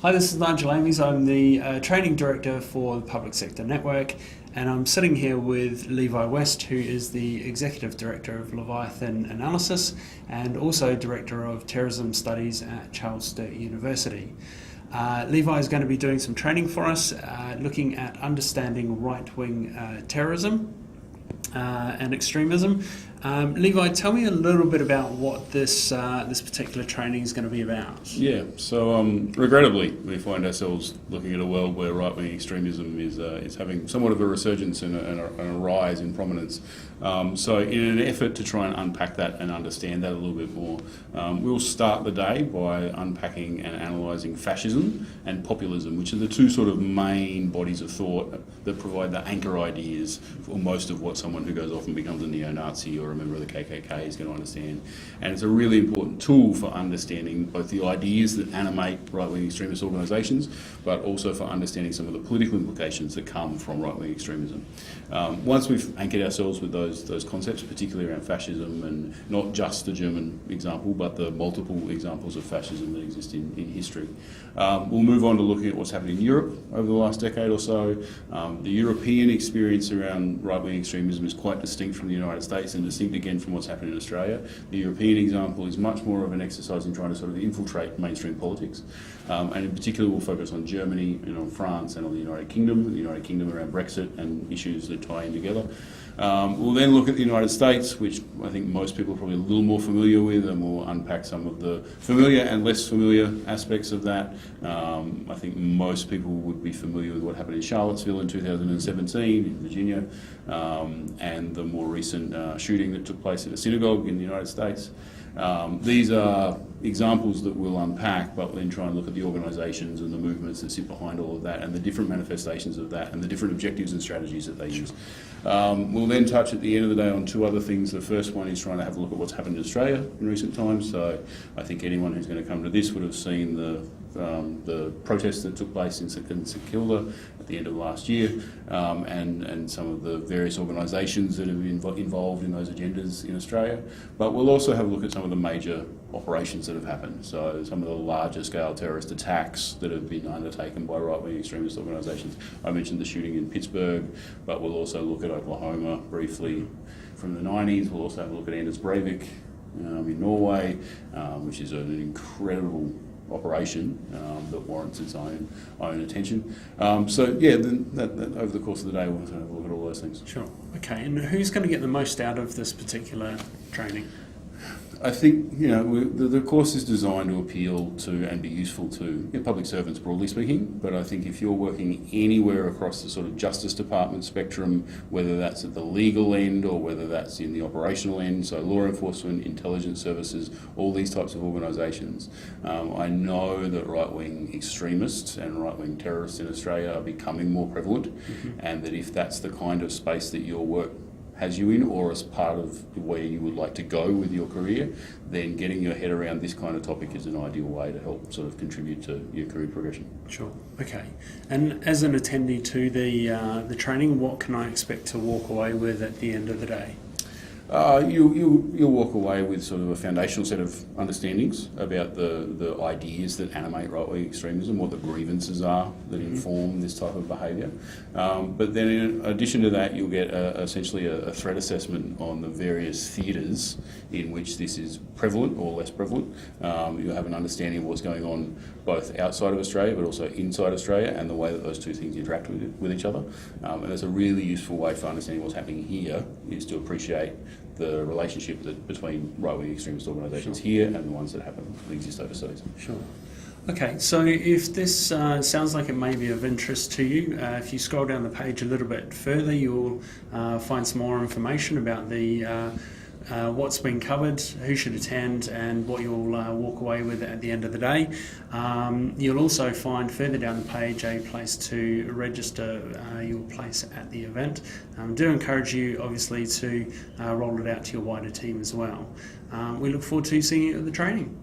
Hi, this is Nigel Amies. I'm the Training Director for the Public Sector Network, and I'm sitting here with Levi West, who is the Executive Director of Leviathan Analysis and also Director of Terrorism Studies at Charles Sturt University. Levi is going to be doing some training for us, looking at understanding right-wing terrorism and extremism. Levi, tell me a little bit about what this particular training is going to be about. Yeah, so regrettably, we find ourselves looking at a world where right-wing extremism is having somewhat of a resurgence and a rise in prominence. So in an effort to try and unpack that and understand that a little bit more, we'll start the day by unpacking and analysing fascism and populism, which are the two sort of main bodies of thought that provide the anchor ideas for most of what someone who goes off and becomes a neo-Nazi or a member of the KKK is going to understand. And it's a really important tool for understanding both the ideas that animate right-wing extremist organisations, but also for understanding some of the political implications that come from right-wing extremism. Once we've anchored ourselves with those concepts, particularly around fascism, and not just the German example, but the multiple examples of fascism that exist in history, we'll move on to looking at what's happened in Europe over the last decade or so. The European experience around right-wing extremism is quite distinct from the United States and distinct again from what's happened in Australia. The European example is much more of an exercise in trying to sort of infiltrate mainstream politics, and in particular we'll focus on Germany, on France and on the United Kingdom around Brexit and issues that tie in together. We'll then look at the United States, which I think most people are probably a little more familiar with, and we'll unpack some of the familiar and less familiar aspects of that. I think most people would be familiar with what happened in Charlottesville in 2017 in Virginia, and the more recent shooting that took place at a synagogue in the United States. These are examples that we'll unpack, but then try and look at the organisations and the movements that sit behind all of that and the different manifestations of that and the different objectives and strategies that they use. We'll then touch at the end of the day on two other things. The first one is trying to have a look at what's happened in Australia in recent times. So I think anyone who's going to come to this would have seen the protests that took place in St Kilda at the end of last year, and some of the various organisations that have been involved in those agendas in Australia. But we'll also have a look at some of the major operations that have happened. So some of the larger scale terrorist attacks that have been undertaken by right-wing extremist organisations. I mentioned the shooting in Pittsburgh, but we'll also look at Oklahoma briefly from the 90s. We'll also have a look at Anders Breivik in Norway, which is an incredible operation that warrants its own attention. So yeah, then that over the course of the day we'll have a look at all those things. Sure. Okay, and who's going to get the most out of this particular training? I think the course is designed to appeal to and be useful to public servants broadly speaking, but I think if you're working anywhere across the sort of Justice Department spectrum, whether that's at the legal end or whether that's in the operational end, so law enforcement, intelligence services, all these types of organisations, I know that right-wing extremists and right-wing terrorists in Australia are becoming more prevalent, and that if that's the kind of space that your work has you in, or as part of where you would like to go with your career, then getting your head around this kind of topic is an ideal way to help sort of contribute to your career progression. Sure. Okay. And as an attendee to the training, what can I expect to walk away with at the end of the day? You'll walk away with sort of a foundational set of understandings about the ideas that animate right-wing extremism, what the grievances are that inform this type of behaviour. But then in addition to that, you'll get essentially a threat assessment on the various theatres in which this is prevalent or less prevalent. You'll have an understanding of what's going on both outside of Australia but also inside Australia, and the way that those two things interact with each other. And it's a really useful way for understanding what's happening here is to appreciate the relationship between right-wing extremist organisations here and the ones that exist overseas. Sure. Okay, so if this sounds like it may be of interest to you, if you scroll down the page a little bit further, you'll find some more information about the what's been covered, who should attend, and what you'll walk away with at the end of the day. You'll also find further down the page a place to register your place at the event. Do encourage you obviously to roll it out to your wider team as well. We look forward to seeing you at the training.